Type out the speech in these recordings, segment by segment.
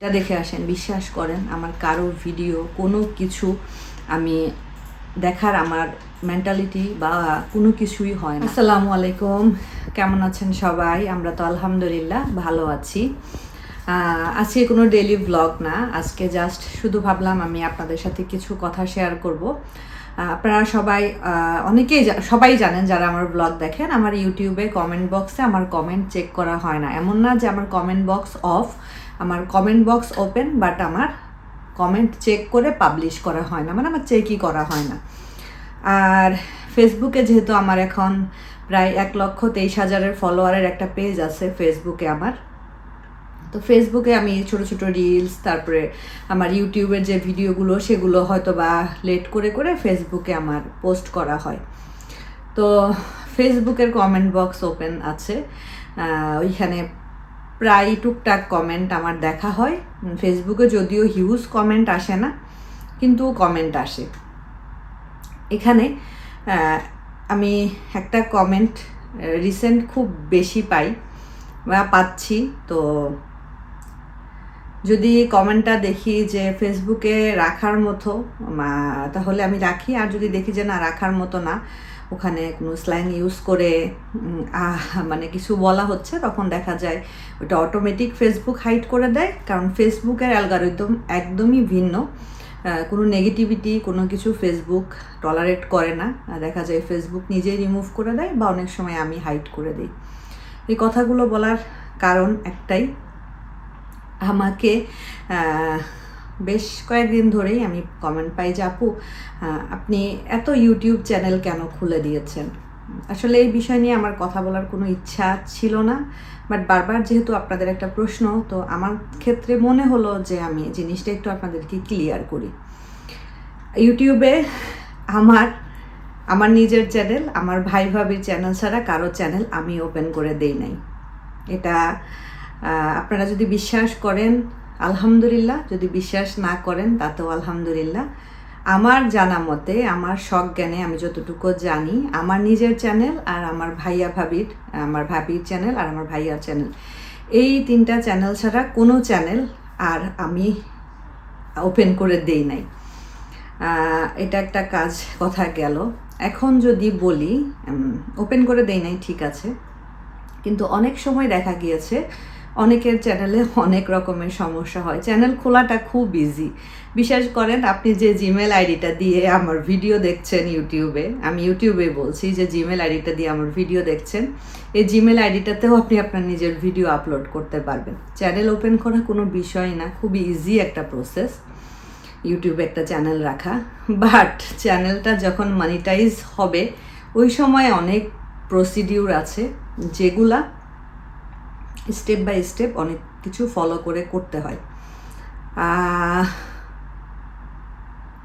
এটা দেখে আসেন, বিশ্বাস করেন আমার কারো ভিডিও কোনো কিছু আমি দেখার আমার মেন্টালিটি বা কোনো কিছুই হয় না। আসসালামু আলাইকুম, কেমন আছেন সবাই? আমরা তো আলহামদুলিল্লাহ ভালো আছি। আজকে কোনো ডেইলি ব্লগ না, আজকে জাস্ট শুধু ভাবলাম আমি আপনাদের সাথে কিছু কথা শেয়ার করব। আপনারা সবাই সবাই জানেন যারা আমার ব্লগ দেখেন, আমার ইউটিউবে কমেন্ট বক্সে আমার কমেন্ট চেক করা হয় না। এমন না যে আমার কমেন্ট বক্স অফ, আমার কমেন্ট বক্স ওপেন, বাট আমার কমেন্ট চেক করে পাবলিশ করা হয় না, মানে আমার চেকই করা হয় না। আর ফেসবুকে যেহেতু আমার এখন প্রায় 1,23,000 ফলোয়ারের একটা পেজ আছে ফেসবুকে আমার, তো ফেসবুকে আমি ছোট ছোট রিলস, তারপরে আমার ইউটিউবের যে ভিডিওগুলো সেগুলো হয়তো বা লেট করে করে ফেসবুকে আমার পোস্ট করা হয়। তো ফেসবুকের কমেন্ট বক্স ওপেন আছে, ওইখানে প্রায় টুকটাক কমেন্ট আমার দেখা হয়। ফেসবুকে যদিও হিউজ কমেন্ট আসে না, কিন্তু কমেন্ট আসে। এখানে আমি একটা কমেন্ট রিসেন্ট খুব বেশি পাচ্ছি। তো যদি কমেন্টটা দেখি যে ফেসবুকে রাখার মতো, তাহলে আমি রাখি। আর যদি দেখি যে না, রাখার মতো না, ওখানে কোনো স্ল্যাং ইউজ করে মানে কিছু বলা হচ্ছে, তখন দেখা যায় ওটা অটোমেটিক ফেসবুক হাইড করে দেয়। কারণ ফেসবুকের অ্যালগরিদম একদমই ভিন্ন, কোনো নেগেটিভিটি কোনো কিছু ফেসবুক টলারেট করে না। দেখা যায় ফেসবুক নিজেই রিমুভ করে দেয়, বা অনেক সময় আমি হাইড করে দিই। এই কথাগুলো বলার কারণ একটাই, আমাকে বেশ কয়েকদিন ধরেই আমি কমেন্ট পাই যে আপু আপনি এত ইউটিউব চ্যানেল কেন খুলে দিয়েছেন। আসলে এই বিষয় নিয়ে আমার কথা বলার কোনো ইচ্ছা ছিল না, বাট বারবার যেহেতু আপনাদের একটা প্রশ্ন, তো আমার ক্ষেত্রে মনে হলো যে আমি জিনিসটা একটু আপনাদেরকে ক্লিয়ার করি। ইউটিউবে আমার আমার নিজের চ্যানেল, আমার ভাই ভাবির চ্যানেল ছাড়া কারো চ্যানেল আমি ওপেন করে দেই নাই। এটা আপনারা যদি বিশ্বাস করেন আলহামদুলিল্লাহ, যদি বিশ্বাস না করেন তাতেও আলহামদুলিল্লাহ। আমার জানা মতে, আমার সজ্ঞানে আমি যতটুকু জানি, আমার নিজের চ্যানেল আর আমার আমার ভাবির চ্যানেল আর আমার ভাইয়ার চ্যানেল, এই তিনটা চ্যানেল ছাড়া কোনো চ্যানেল আর আমি ওপেন করে দেই নাই। এটা একটা কথা গেল। এখন যদি বলি ওপেন করে দেই নাই, ঠিক আছে, কিন্তু অনেক সময় দেখা গিয়েছে অনেকের চ্যানেলে অনেক রকমের সমস্যা হয়। চ্যানেল খোলাটা খুব ইজি। বিশ্বাস করেন, আপনি যে জিমেল আইডিটা দিয়ে আমার ভিডিও দেখছেন ইউটিউবে, আমি ইউটিউবে বলছি যে জিমেল আইডিটা দিয়ে আমার ভিডিও দেখছেন, এই জিমেল আইডিটাতেও আপনি আপনার নিজের ভিডিও আপলোড করতে পারবেন। চ্যানেল ওপেন করা কোনো বিষয় না, খুবই ইজি একটা প্রসেস ইউটিউবে একটা চ্যানেল রাখা। বাট চ্যানেলটা যখন মনিটাইজ হবে, ওই সময় অনেক প্রসিডিউর আছে যেগুলা স্টেপ বাই স্টেপ অনেক কিছু ফলো করে করতে হয়।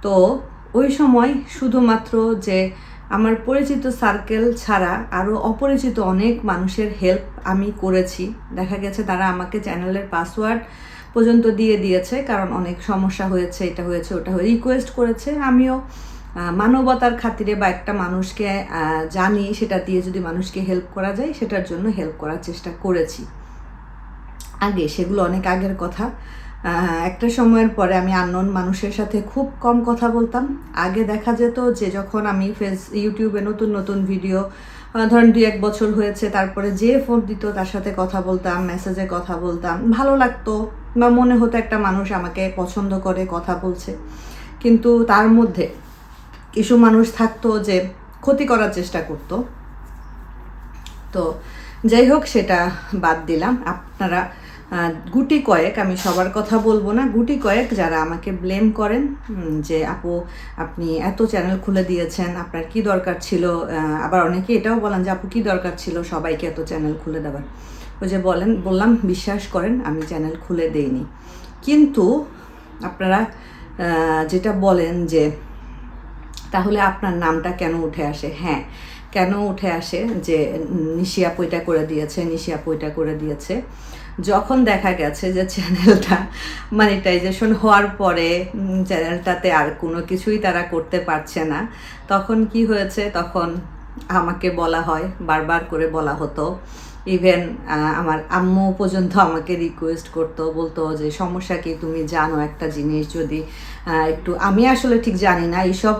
তো ওই সময় শুধুমাত্র যে আমার পরিচিত সার্কেল ছাড়া আরও অপরিচিত অনেক মানুষের হেল্প আমি করেছি। দেখা গেছে তারা আমাকে চ্যানেলের পাসওয়ার্ড পর্যন্ত দিয়ে দিয়েছে, কারণ অনেক সমস্যা হয়েছে, এটা হয়েছে ওটা হয়ে রিকোয়েস্ট করেছে। আমিও মানবতার খাতিরে বা একটা মানুষকে জানি সেটা দিয়ে যদি মানুষকে হেল্প করা যায়, সেটার জন্য হেল্প করার চেষ্টা করেছি। আগে, সেগুলো অনেক আগের কথা। একটা সময়ের পরে আমি আননোন মানুষের সাথে খুব কম কথা বলতাম। আগে দেখা যেত যে যখন আমি ইউটিউবে নতুন নতুন ভিডিও, ধরেন 2-1 বছর হয়েছে, তারপরে যে ফোন দিত তার সাথে কথা বলতাম, মেসেজে কথা বলতাম, ভালো লাগতো বা মনে হতো একটা মানুষ আমাকে পছন্দ করে, কথা বলছে। কিন্তু তার মধ্যে কিছু মানুষ থাকতো যে ক্ষতি করার চেষ্টা করতো। তো যাই হোক, সেটা বাদ দিলাম। আপনারা গুটি কয়েক, আমি সবার কথা বলবো না, গুটি কয়েক যারা আমাকে ব্লেম করেন যে আপু আপনি এত চ্যানেল খুলে দিয়েছেন, আপনার কি দরকার ছিল। আবার অনেকে এটাও বলেন যে আপু কি দরকার ছিল সবাইকে এত চ্যানেল খুলে দেওয়ার। ওই যে বললাম, বিশ্বাস করেন আমি চ্যানেল খুলে দেইনি। কিন্তু আপনারা যেটা বলেন যে তাহলে আপনার নামটা কেন উঠে আসে, হ্যাঁ, কেন উঠে আসে যে নিশি আপু এটা করে দিয়েছে, নিশি আপু এটা করে দিয়েছে। যখন দেখা গেছে যে চ্যানেলটা মনিটাইজেশন হওয়ার পরে চ্যানেলটাতে আর কোনো কিছুই তারা করতে পারছে না, তখন কি হয়েছে, তখন আমাকে বলা হয়, বারবার করে বলা হতো ইভেন আমার আম্মু পর্যন্ত আমাকে রিকোয়েস্ট করতো, বলতো যে সমস্যা কি, তুমি জানো একটা জিনিস যদি একটু, আমি আসলে ঠিক জানি না এইসব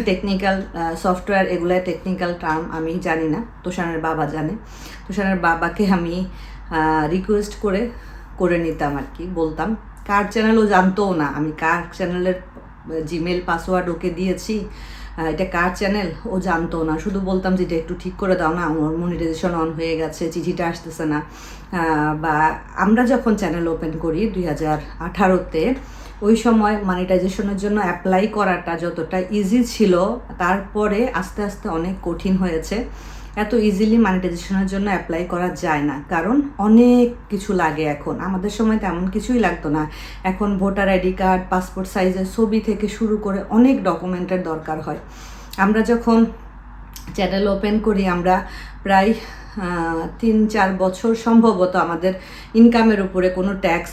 টেকনিক্যাল সফটওয়্যার, এগুলো টেকনিক্যাল টার্ম আমি জানি না, তোষানের বাবা জানে। তোষানের বাবাকে আমি রিকোয়েস্ট করে করে নিতাম আর কি, বলতাম। কার চ্যানেলও জানতোও না, আমি কার চ্যানেলের জিমেল পাসওয়ার্ড ওকে দিয়েছি, এটা কার চ্যানেল ও জানতো না। শুধু বলতাম যে এটা একটু ঠিক করে দাও না, আমার মনিটাইজেশন অন হয়ে গেছে, চিঠিটা আসতেছে না। বা আমরা যখন চ্যানেল ওপেন করি 2018-তে, ওই সময় মনিটাইজেশনের জন্য অ্যাপ্লাই করাটা যতটা ইজি ছিল, তারপরে আস্তে আস্তে অনেক কঠিন হয়েছে। এত ইজিলি মনিটাইজেশনের জন্য অ্যাপ্লাই করা যায় না, কারণ অনেক কিছু লাগে এখন। আমাদের সময় তেমন কিছুই লাগতো না। এখন ভোটার আইডি কার্ড, পাসপোর্ট সাইজের ছবি থেকে শুরু করে অনেক ডকুমেন্টের দরকার হয়। আমরা যখন চ্যানেল ওপেন করি, আমরা প্রায় 3-4 বছর সম্ভবত আমাদের ইনকামের উপরে কোনো ট্যাক্স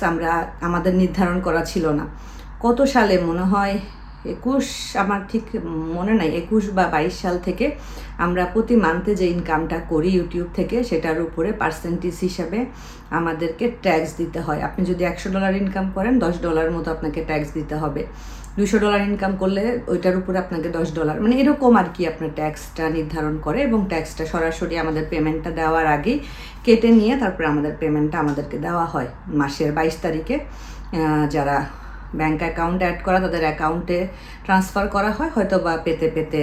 আমাদের নির্ধারণ করা ছিল না। কত সালে, মনে হয় 21, আমার ঠিক মনে নাই, 21 বা 22 সাল থেকে আমরা প্রতি মান্থে যে ইনকামটা করি ইউটিউব থেকে, সেটার উপরে পার্সেন্টেজ হিসাবে আমাদেরকে ট্যাক্স দিতে হয়। আপনি যদি $100 ইনকাম করেন, $10 মতো আপনাকে ট্যাক্স দিতে হবে। $200 ইনকাম করলে ওইটার উপরে আপনাকে $10, মানে এরকম আর কি আপনার ট্যাক্সটা নির্ধারণ করে। এবং ট্যাক্সটা সরাসরি আমাদের পেমেন্টটা দেওয়ার আগেই কেটে নিয়ে তারপরে আমাদের পেমেন্টটা আমাদেরকে দেওয়া হয় মাসের 22 তারিখে। যারা ব্যাঙ্ক অ্যাকাউন্ট অ্যাড করা, তাদের অ্যাকাউন্টে ট্রান্সফার করা হয়, হয়তো বা পেতে পেতে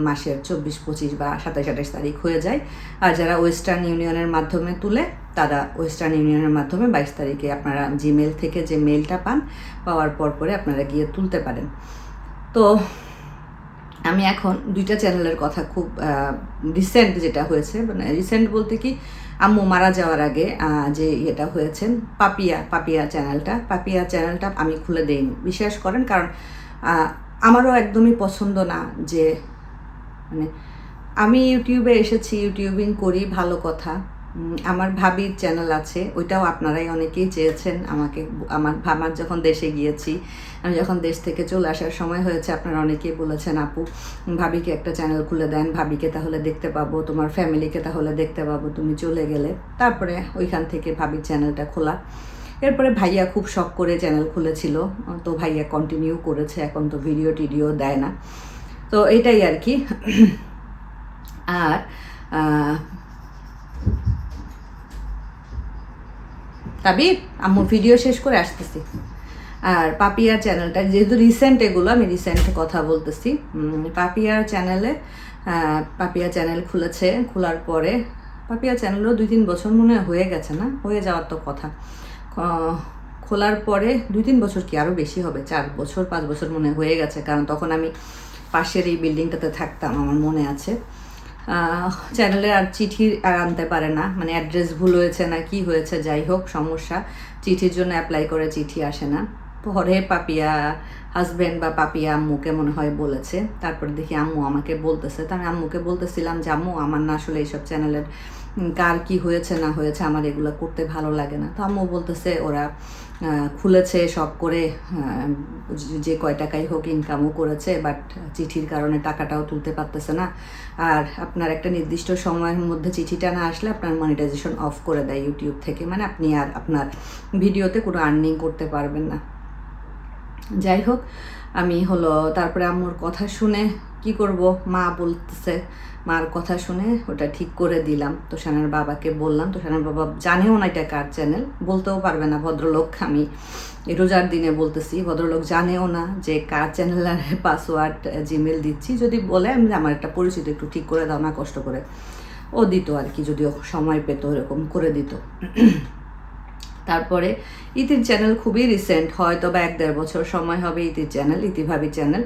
মাসের 24, 25 বা 27, 28 তারিখ হয়ে যায়। আর যারা ওয়েস্টার্ন ইউনিয়নের মাধ্যমে তুলে, তারা ওয়েস্টার্ন ইউনিয়নের মাধ্যমে 22 তারিখে আপনারা জিমেল থেকে যে মেলটা পান, পাওয়ার পরে আপনারা গিয়ে তুলতে পারেন। তো আমি এখন 2টা চ্যানেলের কথা, খুব রিসেন্ট যেটা হয়েছে, মানে রিসেন্ট বলতে কি, আম্মু মারা যাওয়ার আগে যে এটা হয়েছেন, পাপিয়া চ্যানেলটা আমি খুলে দেইনি, বিশ্বাস করেন। কারণ আমারও একদমই পছন্দ না যে, মানে আমি ইউটিউবে এসেছি, ইউটিউবিং করি, ভালো কথা। আমার ভাবির চ্যানেল আছে, ওইটাও আপনারাই অনেকেই চেয়েছেন আমাকে। আমার যখন দেশে গিয়েছি, আমি যখন দেশ থেকে চলে আসার সময় হয়েছে, আপনারা অনেকেই বলেছেন, আপু ভাবিকে একটা চ্যানেল খুলে দেন, ভাবিকে তাহলে দেখতে পাবো, তোমার ফ্যামিলিকে তাহলে দেখতে পাবো তুমি চলে গেলে। তারপরে ওইখান থেকে ভাবির চ্যানেলটা খোলা। এরপরে ভাইয়া খুব শখ করে চ্যানেল খুলেছিল, তো ভাইয়া কন্টিনিউ করেছে। এখন তো ভিডিও দেয় না, তো এটাই আর কি। আর তাবির, আম্মু ভিডিও শেষ করে আসতেছি। আর পাপিয়া চ্যানেলটা, যেহেতু রিসেন্ট, এগুলো আমি রিসেন্ট কথা বলতেছি। পাপিয়া চ্যানেল খুলেছে, খোলার পরে পাপিয়া চ্যানেলও 2-3 বছর মনে হয়ে গেছে, না হয়ে যাওয়ার তো কথা। খোলার পরে 2-3 বছর কি আরও বেশি হবে, 4 বছর 5 বছর মনে হয়ে গেছে, কারণ তখন আমি পাশের এই বিল্ডিংটাতে থাকতাম, আমার মনে আছে। চ্যানেলে আর চিঠি আর আনতে পারে না, মানে অ্যাড্রেস ভুল হয়েছে না কি হয়েছে, যাই হোক সমস্যা, চিঠির জন্য অ্যাপ্লাই করে চিঠি আসে না। পরে পাপিয়া হাজব্যান্ড বা পাপিয়া আম্মুকে মনে হয় বলেছে, তারপরে দেখি আম্মু আমাকে বলতেছে। তো আমি আম্মুকে বলতেছিলাম যে, আম্মু আমার না আসলে এইসব চ্যানেলের কার কি হয়েছে না হয়েছে, আমার এগুলো করতে ভালো লাগে না। তো আম্মু বলতেছে ওরা খুলেছে সব করে, যে কয় টাকাই হোক ইনকামও করেছে, বাট চিঠির কারণে টাকাটাও তুলতে পারতেছে না। আর আপনার একটা নির্দিষ্ট সময়ের মধ্যে চিঠিটা না আসলে আপনার মনিটাইজেশন অফ করে দেয় ইউটিউব থেকে, মানে আপনি আর আপনার ভিডিওতে কোনো আর্নিং করতে পারবেন না। যাই হোক, আমি তারপরে আম্মুর কথা শুনে কি করব, মা বলতেছে, মার কথা শুনে ওটা ঠিক করে দিলাম। তোষানের বাবাকে বললাম, তোষানের বাবা জানেও না এটা কার চ্যানেল, বলতেও পারবে না ভদ্রলোক। আমি রোজার দিনে বলতেছি, ভদ্রলোক জানেও না যে কার চ্যানেলের পাসওয়ার্ড জিমেল দিচ্ছি। যদি বলে আমি আমার একটা পরিচিত, একটু ঠিক করে দাও না, কষ্ট করে, ও দিত আর কি, যদিও সময় পেত এরকম করে দিত। তারপরে ইতির চ্যানেল খুবই রিসেন্ট, হয়তো বা 1-1.5 বছর সময় হবে। ইতির চ্যানেল, ইতিভাবি চ্যানেল,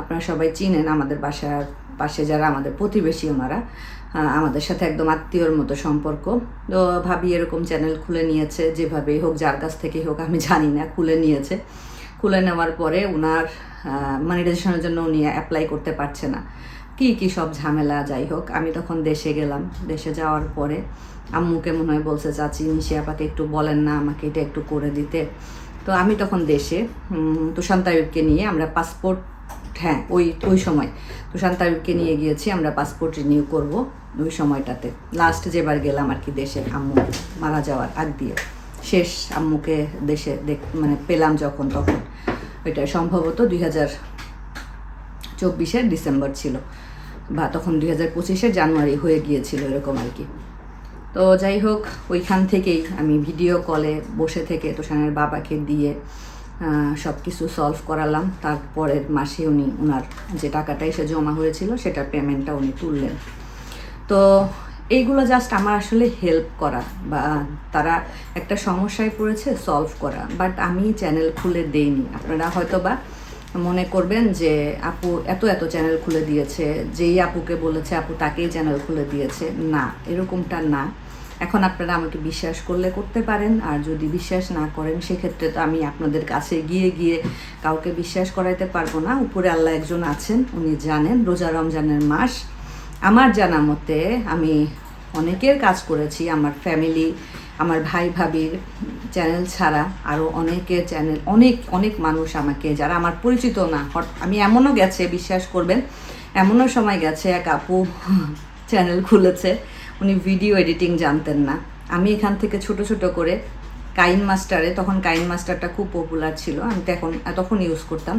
আপনারা সবাই চিনেন। আমাদের বাসার পাশে যারা আমাদের প্রতিবেশী, ওনারা আমাদের সাথে একদম আত্মীয়র মতো সম্পর্ক। তো ভাবি এরকম চ্যানেল খুলে নিয়েছে, যেভাবেই হোক, যার কাছ থেকে হোক আমি জানি না, খুলে নিয়েছে। খুলে নেওয়ার পরে ওনার মনিটাইজেশনের জন্য উনি অ্যাপ্লাই করতে পারছে না, কি সব ঝামেলা। যাই হোক, আমি তখন দেশে গেলাম। দেশে যাওয়ার পরে আম্মুকে মনে হয় বলছে, চাচি নিশি আপাকে একটু বলেন না আমাকে এটা একটু করে দিতে। তো আমি তখন দেশে তুষান তাইবকে নিয়ে আমরা পাসপোর্ট হ্যাঁ ওই ওই সময় তুষার তারিখকে নিয়ে গিয়েছি আমরা পাসপোর্ট রিনিউ করব ওই সময়টাতে লাস্ট যেবার গেলাম আর কি দেশে আম্মু মারা যাওয়ার আগ দিয়ে শেষ আম্মুকে দেশে মানে পেলাম যখন তখন ওইটা সম্ভবত 2024 ডিসেম্বর ছিল বা তখন 2025 জানুয়ারি হয়ে গিয়েছিল এরকম আর কি। তো যাই হোক ওইখান থেকেই আমি ভিডিও কলে বসে থেকে তুষারের বাবাকে দিয়ে সব কিছু সলভ করালাম। তারপরের মাসে উনি ওনার যে টাকাটা এসে জমা হয়েছিল সেটার পেমেন্টটা উনি তুললেন। তো এইগুলো জাস্ট আমার আসলে হেল্প করা বা তারা একটা সমস্যায় পড়েছে সলভ করা, বাট আমি চ্যানেল খুলে দেইনি। আপনারা হয়তো বা মনে করবেন যে আপু এত এত চ্যানেল খুলে দিয়েছে, যেই আপুকে বলেছে আপু তাকেই চ্যানেল খুলে দিয়েছে, না এরকমটা না। এখন আপনারা আমাকে বিশ্বাস করলে করতে পারেন, আর যদি বিশ্বাস না করেন সেক্ষেত্রে তো আমি আপনাদের কাছে গিয়ে গিয়ে কাউকে বিশ্বাস করাইতে পারবো না। উপরে আল্লাহ একজন আছেন, উনি জানেন। রোজা রমজানের মাস, আমার জানা মতে আমি অনেকের কাজ করেছি, আমার ফ্যামিলি, আমার ভাই ভাবির চ্যানেল ছাড়া আরও অনেকের চ্যানেল, অনেক অনেক মানুষ আমাকে যারা আমার পরিচিত না, আমি এমনও গেছে বিশ্বাস করবেন, এমনও সময় গেছে এক আপু চ্যানেল খুলেছে, উনি ভিডিও এডিটিং জানতেন না। আমি এখান থেকে ছোট ছোট করে কাইন মাস্টারে, তখন কাইন মাস্টারটা খুব পপুলার ছিল, আমি তো তখন ইউজ করতাম।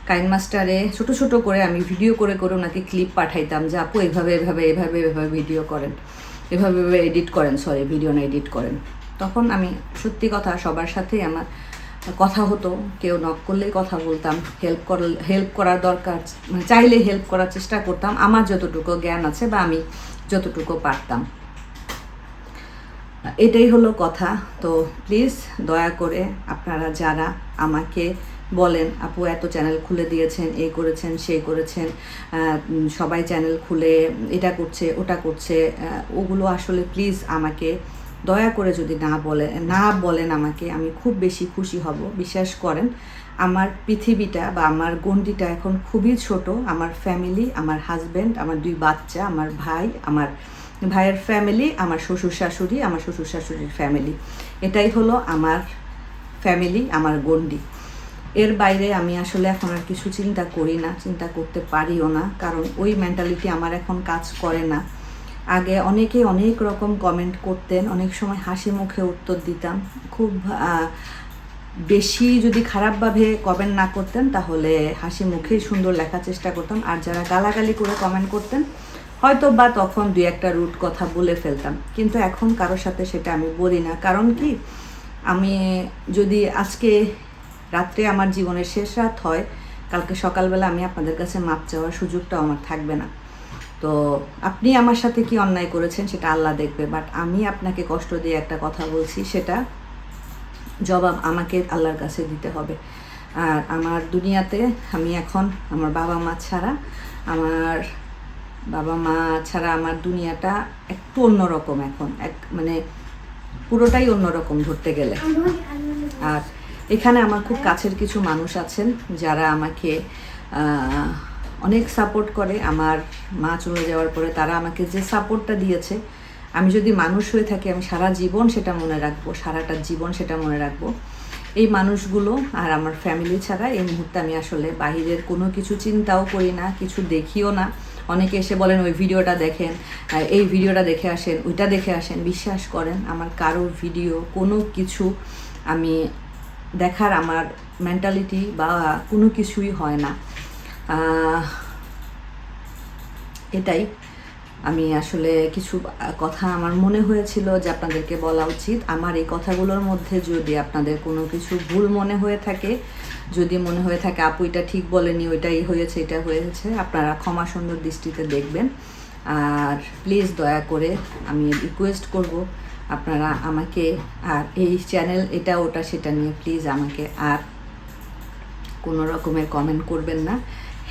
কাইন মাস্টারে ছোট ছোট করে আমি ভিডিও করে করে ওনাকে ক্লিপ পাঠাইতাম যে আপু এভাবে এভাবে এভাবে এভাবে ভিডিও করেন, এভাবে এভাবে এডিট করেন, সরি ভিডিও না এডিট করেন। তখন আমি সত্যি কথা সবার সাথেই আমার কথা হতো, কেউ নক করলেই কথা বলতাম, হেল্প করার দরকার মানে চাইলে হেল্প করার চেষ্টা করতাম আমার যতটুকু জ্ঞান আছে বা আমি যতটুকু পারতাম। এটাই হলো কথা। তো প্লিজ দয়া করে আপনারা যারা আমাকে বলেন আপু এত চ্যানেল খুলে দিয়েছেন, এই করেছেন সেই করেছেন, সবাই চ্যানেল খুলে এটা করছে ওটা করছে, ওগুলো আসলে প্লিজ আমাকে দয়া করে যদি না বলেন আমাকে, আমি খুব বেশি খুশি হব। বিশ্বাস করেন আমার পৃথিবীটা বা আমার গণ্ডিটা এখন খুবই ছোট। আমার ফ্যামিলি, আমার হাজব্যান্ড, আমার 2 বাচ্চা, আমার ভাই, আমার ভাইয়ের ফ্যামিলি, আমার শ্বশুর শাশুড়ি, আমার শ্বশুর শাশুড়ির ফ্যামিলি, এটাই হলো আমার ফ্যামিলি, আমার গণ্ডি। এর বাইরে আমি আসলে এখন আর কিছু চিন্তা করি না, চিন্তা করতে পারিও না, কারণ ওই মেন্টালিটি আমার এখন কাজ করে না। আগে অনেকে অনেক রকম কমেন্ট করতেন, অনেক সময় হাসি মুখে উত্তর দিতাম। খুব বেশি যদি খারাপভাবে কমেন্ট না করতেন তাহলে হাসি মুখেই সুন্দর লেখার চেষ্টা করতাম। আর যারা গালাগালি করে কমেন্ট করতেন হয়তো বা তখন 2-1টা রুট কথা বলে ফেলতাম, কিন্তু এখন কারোর সাথে সেটা আমি বলি না। কারণ কি, আমি যদি আজকে রাত্রে আমার জীবনের শেষ রাত হয়, কালকে সকালবেলা আমি আপনাদের কাছে মাপ চাওয়ার সুযোগটাও আমার থাকবে না। তো আপনি আমার সাথে কি অন্যায় করেছেন সেটা আল্লাহ দেখবে, বাট আমি আপনাকে কষ্ট দিয়ে একটা কথা বলছি, সেটা জবাব আমাকে আল্লাহর কাছে দিতে হবে। আর আমার দুনিয়াতে আমি এখন আমার বাবা মা ছাড়া আমার দুনিয়াটা একটু অন্যরকম এখন, মানে পুরোটাই অন্যরকম ধরতে গেলে। আর এখানে আমার খুব কাছের কিছু মানুষ আছেন যারা আমাকে অনেক সাপোর্ট করে। আমার মা চলে যাওয়ার পরে তারা আমাকে যে সাপোর্টটা দিয়েছে, আমি যদি মানুষ হয়ে থাকি আমি সারা জীবন সেটা মনে রাখবো, সারাটা জীবন সেটা মনে রাখবো। এই মানুষগুলো আর আমার ফ্যামিলি ছাড়া এই মুহূর্তে আমি আসলে বাহিরের কোনো কিছু চিন্তাও করি না, কিছু দেখিও না। অনেকে এসে বলেন ওই ভিডিওটা দেখেন, এই ভিডিওটা দেখে আসেন, ওইটা দেখে আসেন। বিশ্বাস করেন আমার কারো ভিডিও কোনো কিছু আমি দেখার আমার মেন্টালিটি বা কোনো কিছুই হয় না। এটাই আমি আসলে কিছু কথা আমার মনে হয়েছিল যে আপনাদেরকে বলা উচিত। আমার এই কথাগুলোর মধ্যে যদি আপনাদের কোনো কিছু ভুল মনে হয়ে থাকে, যদি মনে হয়ে থাকে আপু এটা ঠিক বলেনি, ওইটাই হয়েছে, এটা হয়েছে, আপনারা ক্ষমা সুন্দর দৃষ্টিতে দেখবেন। আর প্লিজ দয়া করে আমি রিকোয়েস্ট করব আপনারা আমাকে আর এই চ্যানেল এটা ওটা সেটা নিয়ে প্লিজ আমাকে আর কোনো রকমের কমেন্ট করবেন না।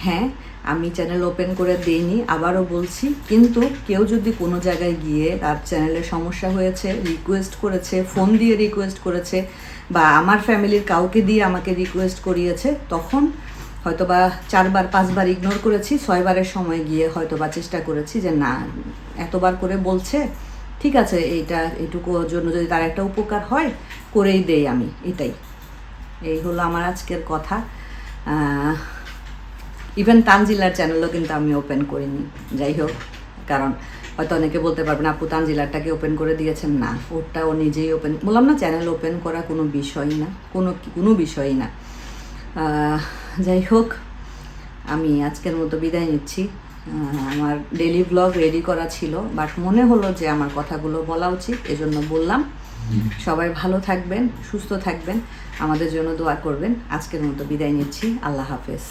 হ্যাঁ, আমি চ্যানেল ওপেন করে দিইনি, আবারও বলছি, কিন্তু কেউ যদি কোনো জায়গায় গিয়ে তার চ্যানেলের সমস্যা হয়েছে, রিকোয়েস্ট করেছে, ফোন দিয়ে রিকোয়েস্ট করেছে, বা আমার ফ্যামিলির কাউকে দিয়ে আমাকে রিকোয়েস্ট করিয়েছে, তখন হয়তোবা 4বার 5বার ইগনোর করেছি, 6বারের সময় গিয়ে হয়তোবা চেষ্টা করেছি যে না, এতবার করে বলছে, ঠিক আছে এইটুকুর জন্য যদি তার একটা উপকার হয় করেই দেই আমি। এই হলো আমার আজকের কথা। ইভেন তানজিলার চ্যানেলও কিন্তু আমি ওপেন করিনি। যাই হোক, কারণ হয়তো অনেকে বলতে পারবেন আপু তানজিলারটাকে ওপেন করে দিয়েছেন, না, ওটা ও নিজেই ওপেন, বললাম না চ্যানেল ওপেন করা কোনো বিষয়ই না, কোনো বিষয়ই না। যাই হোক, আমি আজকের মতো বিদায় নিচ্ছি। আমার ডেইলি ব্লগ রেডি করা ছিল, বাট মনে হলো যে আমার কথাগুলো বলা উচিত, এজন্য বললাম। সবাই ভালো থাকবেন, সুস্থ থাকবেন, আমাদের জন্য দোয়া করবেন। আজকের মতো বিদায় নিচ্ছি। আল্লাহ হাফেজ।